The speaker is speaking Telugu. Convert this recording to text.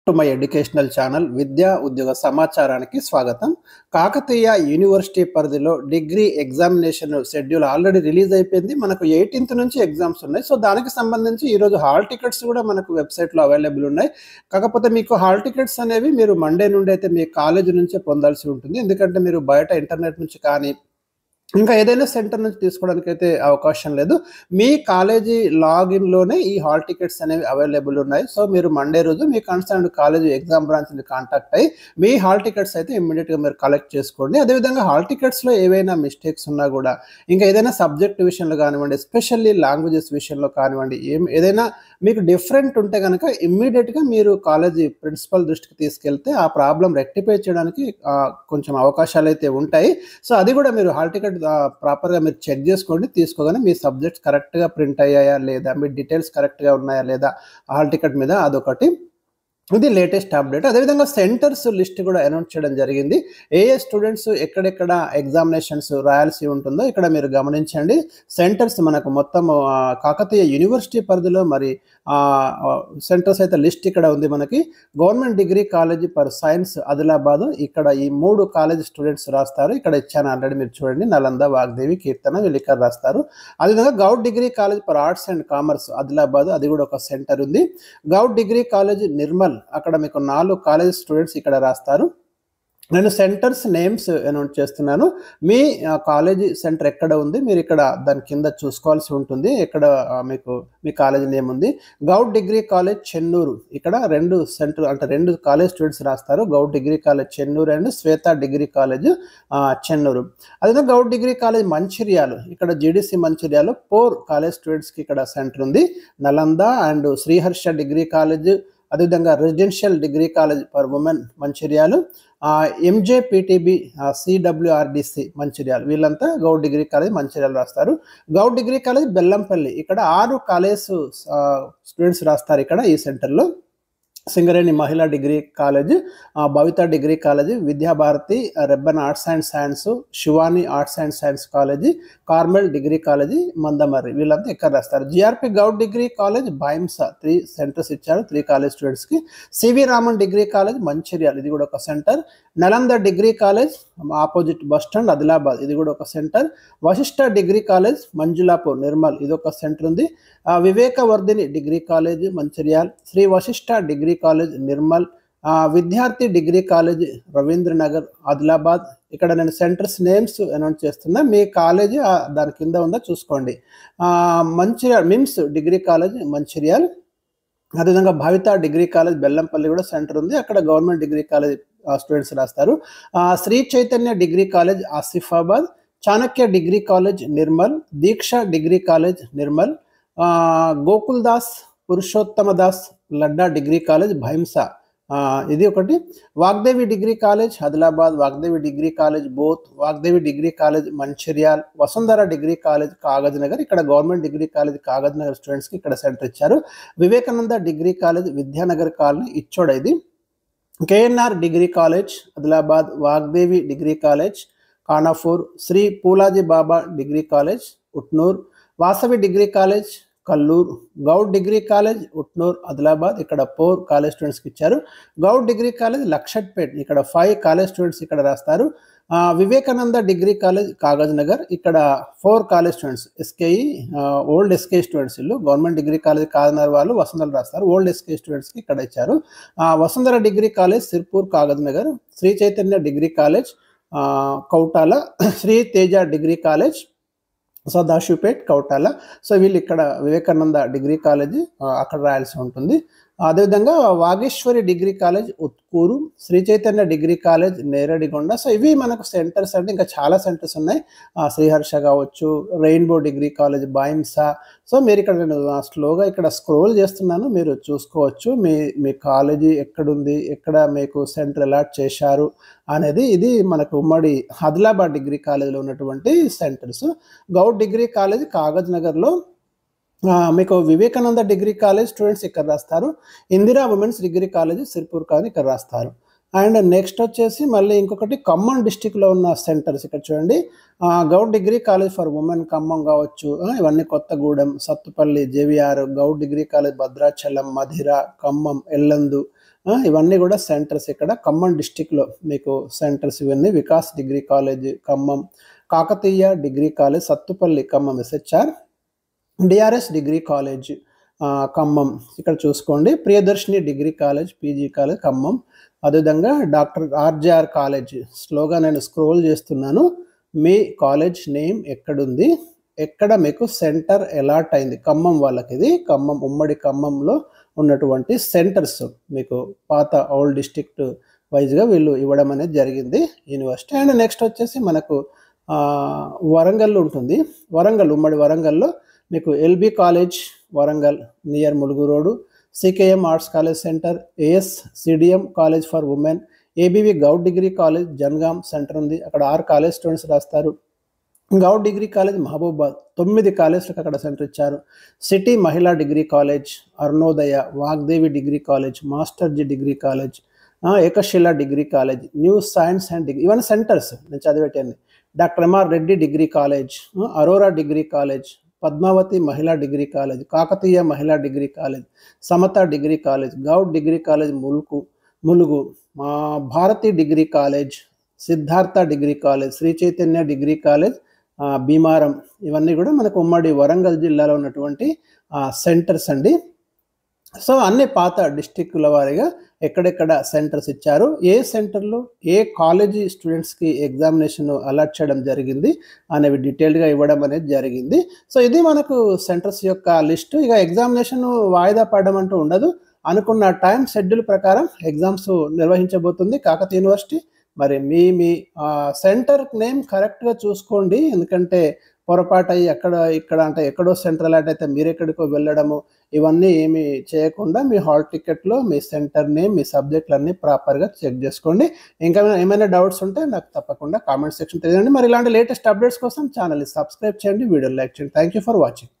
టు మై ఎడ్యుకేషనల్ ఛానల్ విద్యా ఉద్యోగ సమాచారానికి స్వాగతం. కాకతీయ యూనివర్సిటీ పరిధిలో degree examination schedule already release అయిపోయింది. మనకు 18th నుంచి ఎగ్జామ్స్ ఉన్నాయి. సో దానికి సంబంధించి ఈరోజు హాల్ టికెట్స్ కూడా మనకు వెబ్సైట్లో అవైలబుల్ ఉన్నాయి. కాకపోతే మీకు హాల్ టికెట్స్ అనేవి మీరు మండే నుండి అయితే మీ కాలేజీ నుంచే పొందాల్సి ఉంటుంది. ఎందుకంటే మీరు బయట ఇంటర్నెట్ నుంచి కానీ ఇంకా ఏదైనా సెంటర్ నుంచి తీసుకోవడానికి అయితే అవకాశం లేదు. మీ కాలేజీ లాగిన్లోనే ఈ హాల్ టికెట్స్ అనేవి అవైలబుల్ ఉన్నాయి. సో మీరు మండే రోజు మీ కన్సర్న్ కాలేజీ ఎగ్జామ్ బ్రాంచ్ని కాంటాక్ట్ అయ్యి మీ హాల్ టికెట్స్ అయితే ఇమ్మీడియట్గా మీరు కలెక్ట్ చేసుకోండి. అదేవిధంగా హాల్ టికెట్స్లో ఏవైనా మిస్టేక్స్ ఉన్నా కూడా, ఇంకా ఏదైనా సబ్జెక్ట్ విషయంలో కానివ్వండి, ఎస్పెషల్లీ లాంగ్వేజెస్ విషయంలో కానివ్వండి, ఏదైనా మీకు డిఫరెంట్ ఉంటే కనుక ఇమ్మీడియట్గా మీరు కాలేజీ ప్రిన్సిపల్ దృష్టికి తీసుకెళ్తే ఆ ప్రాబ్లం రెక్టిఫై చేయడానికి కొంచెం అవకాశాలు అయితే ఉంటాయి. సో అది కూడా మీరు హాల్ టికెట్ ప్రాపర్గా మీరు చెక్ చేసుకోండి. తీసుకోగానే మీ సబ్జెక్ట్స్ కరెక్ట్గా ప్రింట్ అయ్యాయా లేదా, మీ డీటెయిల్స్ కరెక్ట్గా ఉన్నాయా లేదా హాల్ టికెట్ మీద, అదొకటి. ఇది లేటెస్ట్ అప్డేట్. అదేవిధంగా సెంటర్స్ లిస్ట్ కూడా అనౌన్స్ చేయడం జరిగింది. ఏ స్టూడెంట్స్ ఎక్కడెక్కడ ఎగ్జామినేషన్స్ రాయాల్సి ఉంటుందో ఇక్కడ మీరు గమనించండి. సెంటర్స్ మనకు మొత్తం కాకతీయ యూనివర్సిటీ పరిధిలో మరి సెంటర్స్ అయితే లిస్ట్ ఇక్కడ ఉంది. మనకి government degree college for science Adilabad, ఇక్కడ ఈ 3 కాలేజ్ స్టూడెంట్స్ రాస్తారు. ఇక్కడ ఇచ్చాను ఆల్రెడీ, మీరు చూడండి. నలంద, వాగ్దేవి, కీర్తన వీళ్ళు ఇక్కడ రాస్తారు. అదేవిధంగా Goud degree college for arts and commerce Adilabad, అది కూడా ఒక సెంటర్ ఉంది. గౌడ్ డిగ్రీ కాలేజ్ నిర్మల్, అక్కడ మీకు 4 కాలేజ్ స్టూడెంట్స్ ఇక్కడ రాస్తారు. నేను సెంటర్స్ నేమ్స్ అనౌన్స్ చేస్తున్నాను. మీ కాలేజీ సెంటర్ ఎక్కడ ఉంది మీరు ఇక్కడ దాని కింద చూసుకోవాల్సి ఉంటుంది. ఎక్కడ మీకు మీ కాలేజీ నేమ్ ఉంది. గౌడ్ డిగ్రీ కాలేజ్ చెన్నూరు, ఇక్కడ 2 సెంటర్ అంటే 2 కాలేజ్ స్టూడెంట్స్ రాస్తారు. Goud degree college Chennur and Shweta degree college Chennur. అదే గౌడ్ డిగ్రీ కాలేజ్ మంచిర్యాలు, ఇక్కడ జీడీసీ మంచిర్యాలు 4 కాలేజ్ స్టూడెంట్స్కి ఇక్కడ సెంటర్ ఉంది. Nalanda and Sriharsha degree college, అదేవిధంగా residential degree college for women Mancherial, MJPTB CWRDC Mancherial, వీళ్ళంతా గౌడ్ డిగ్రీ కాలేజ్ మంచిర్యాల రాస్తారు. గౌడ్ డిగ్రీ కాలేజ్ బెల్లంపల్లి, ఇక్కడ 6 కాలేజ్ స్టూడెంట్స్ రాస్తారు ఇక్కడ ఈ సెంటర్లో. Singareni Mahila degree college, Bhavitha degree college, Vidyabharathi, Rebbana arts and science, Shivani arts and science college, Carmel degree college Mandamarri, వీళ్ళంతా ఇక్కడ రాస్తారు. GRP Goud degree college Bhainsa 3 centres ఇచ్చారు 3 కాలేజ్ స్టూడెంట్స్కి. CV Raman degree college Mancherial, ఇది కూడా ఒక centre. Nalanda degree college opposite bus stand Adilabad, ఇది కూడా ఒక centre. Vashishta degree college Manjulapur Nirmal, ఇది ఒక సెంటర్ ఉంది. Vivekavardhini degree college Mancherial, Shri Vashishtha degree college Nirmal, విద్యార్థి డిగ్రీ కాలేజ్ రవీంద్రనగర్ ఆదిలాబాద్. ఇక్కడ నేను సెంటర్స్ నేమ్స్ అనౌన్స్ చేస్తున్నా, మీ కాలేజీ దాని కింద ఉందా చూసుకోండి. మంచిర్యాల్ మిమ్స్ డిగ్రీ కాలేజ్ మంచిర్యాల్, అదేవిధంగా భవిత డిగ్రీ కాలేజ్ బెల్లంపల్లి కూడా సెంటర్ ఉంది. అక్కడ గవర్నమెంట్ డిగ్రీ కాలేజ్ స్టూడెంట్స్ రాస్తారు. Sri Chaitanya degree college Asifabad, Chanakya degree college Nirmal, Deeksha degree college Nirmal, Gokul Das Purushottama Das Ladda degree college Bhainsa, ఇది ఒకటి. Vagdevi degree college Adilabad, Vagdevi degree college Boath, Vagdevi degree college Mancherial, Vasundhara degree college Kagaz Nagar, ఇక్కడ government degree college Kagaz Nagar స్టూడెంట్స్కి ఇక్కడ సెంటర్ ఇచ్చారు. Vivekananda degree college Vidyanagar colony Ichoda, ఇది. KNR degree college Adilabad, Vagdevi degree college Khanapur, Shri Pulaji Baba degree college Utnoor, Vasavi degree college Kallur, Goud degree college Utnoor Adilabad, ఇక్కడ 4 కాలేజ్ స్టూడెంట్స్కి ఇచ్చారు. గౌడ్ డిగ్రీ కాలేజ్ లక్షట్పేట్, ఇక్కడ 5 కాలేజ్ స్టూడెంట్స్ ఇక్కడ రాస్తారు. వివేకానంద డిగ్రీ కాలేజ్ కాగజ్ నగర్, ఇక్కడ 4 college students SKE old SK students, వీళ్ళు government degree college Kagaz Nagar వాళ్ళు వసుంధర రాస్తారు. ఓల్డ్ ఎస్కే స్టూడెంట్స్కి ఇక్కడ ఇచ్చారు. Vasundhara degree college Sirpur Kagaz Nagar, Sri Chaitanya degree college Kautala, Sri Teja degree college Sadashivpet Kautala. So వీళ్ళు ఇక్కడ వివేకానంద డిగ్రీ కాలేజ్ అక్కడ రాయాల్సి ఉంటుంది. అదేవిధంగా Vageshwari degree college Utkur, Sri Chaitanya degree college Neradigonda. So ఇవి మనకు సెంటర్స్ అంటే ఇంకా చాలా సెంటర్స్ ఉన్నాయి. శ్రీహర్ష కావచ్చు, రెయిన్బో డిగ్రీ కాలేజ్ బాయిమ్సా. సో మీరు ఇక్కడ నేను స్లోగా ఇక్కడ స్క్రోల్ చేస్తున్నాను, మీరు చూసుకోవచ్చు మీ కాలేజీ ఎక్కడుంది, ఎక్కడ మీకు సెంటర్ అలాట్ చేశారు అనేది. ఇది మనకు ఉమ్మడి ఆదిలాబాద్ డిగ్రీ కాలేజ్లో ఉన్నటువంటి centres. Goud degree college Kagaz నగర్లో మీకు వివేకానంద డిగ్రీ కాలేజ్ స్టూడెంట్స్ ఇక్కడ రాస్తారు. Indira women's degree college Sirpur కానీ ఇక్కడ రాస్తారు. అండ్ నెక్స్ట్ వచ్చేసి మళ్ళీ ఇంకొకటి ఖమ్మం డిస్టిక్లో ఉన్న సెంటర్స్ ఇక్కడ చూడండి. Goud degree college for women Khammam కావచ్చు, ఇవన్నీ Kothagudem, Sathupalli, JVR, Goud degree college Bhadrachalam, Madhira, Khammam, Yellandu, ఇవన్నీ కూడా సెంటర్స్ ఇక్కడ ఖమ్మం డిస్టిక్లో మీకు సెంటర్స్ ఇవన్నీ. Vikas degree college Khammam, Kakatiya degree college Sathupalli Khammam SHR, DRS degree college Khammam ఇక్కడ చూసుకోండి, Priyadarshini degree college PG college Khammam, అదేవిధంగా డాక్టర్ ఆర్జేఆర్ కాలేజ్. స్లోగా నేను స్క్రోల్ చేస్తున్నాను. మీ కాలేజ్ నేమ్ ఎక్కడుంది, ఎక్కడ మీకు సెంటర్ అలాట్ అయింది, ఖమ్మం వాళ్ళకి ఇది ఖమ్మం ఉమ్మడి ఖమ్మంలో ఉన్నటువంటి సెంటర్స్ మీకు పాత ఓల్డ్ డిస్ట్రిక్ట్ వైజ్గా వీళ్ళు ఇవ్వడం అనేది జరిగింది యూనివర్సిటీ. అండ్ నెక్స్ట్ వచ్చేసి మనకు వరంగల్ ఉంటుంది. వరంగల్ ఉమ్మడి వరంగల్లో మీకు LB college Warangal near Mulugu road, CKM arts college centre, AS CDM college for women, ABV Goud degree college Jangaon centre ఉంది, అక్కడ 6 కాలేజ్ స్టూడెంట్స్ రాస్తారు. గౌడ్ డిగ్రీ కాలేజ్ మహబూబాద్ 9 కాలేజ్లకు అక్కడ సెంటర్ ఇచ్చారు. City Mahila degree college, Arunodaya, Vagdevi degree college, Masterji degree college, Ekashila degree college, new science and degree, ఇవన్నీ సెంటర్స్ నేను చదివేటాన్ని. Doctor MR Reddy degree college, Aurora degree college, Padmavati Mahila degree college, Kakatiya Mahila degree college, Samatha degree college, Goud degree college Mulugu, Bharathi degree college, Siddhartha degree college, Sri Chaitanya degree college Bheemaram. ఇవన్నీ కూడా మనకు ఉమ్మడి వరంగల్ జిల్లాలో ఉన్నటువంటి సెంటర్స్ అండి. సో అన్ని పాత డిస్టిక్ల వారీగా ఎక్కడెక్కడ సెంటర్స్ ఇచ్చారు, ఏ సెంటర్లు ఏ కాలేజీ స్టూడెంట్స్కి ఎగ్జామినేషన్ అలాట్ చేయడం జరిగింది అనేవి డీటెయిల్డ్గా ఇవ్వడం అనేది జరిగింది. సో ఇది మనకు సెంటర్స్ యొక్క లిస్టు. ఇక ఎగ్జామినేషన్ వాయిదా పడడం అంటూ ఉండదు, అనుకున్న టైం షెడ్యూల్ ప్రకారం ఎగ్జామ్స్ నిర్వహించబోతుంది కాకతీయ యూనివర్సిటీ. మరి మీ సెంటర్ నేమ్ కరెక్ట్గా చూసుకోండి, ఎందుకంటే పొరపాటు అయ్యి ఇక్కడ అంటే ఎక్కడో సెంటర్ అలాట్ అయితే మీరెక్కడికో వెళ్ళడము ఇవన్నీ ఏమి చేయకుండా మీ హాల్ టికెట్లో మీ సెంటర్ నేమ్ మీ సబ్జెక్టులన్నీ ప్రాపర్గా చెక్ చేసుకోండి. ఇంకా ఏమైనా డౌట్స్ ఉంటే నాకు తప్పకుండా కామెంట్ సెక్షన్ తెలియజేయండి. మరి ఇలాంటి లేటెస్ట్ అప్డేట్స్ కోసం ఛానల్ని సబ్స్క్రైబ్ చేయండి, వీడియో లైక్ చేయండి. Thank you for watching.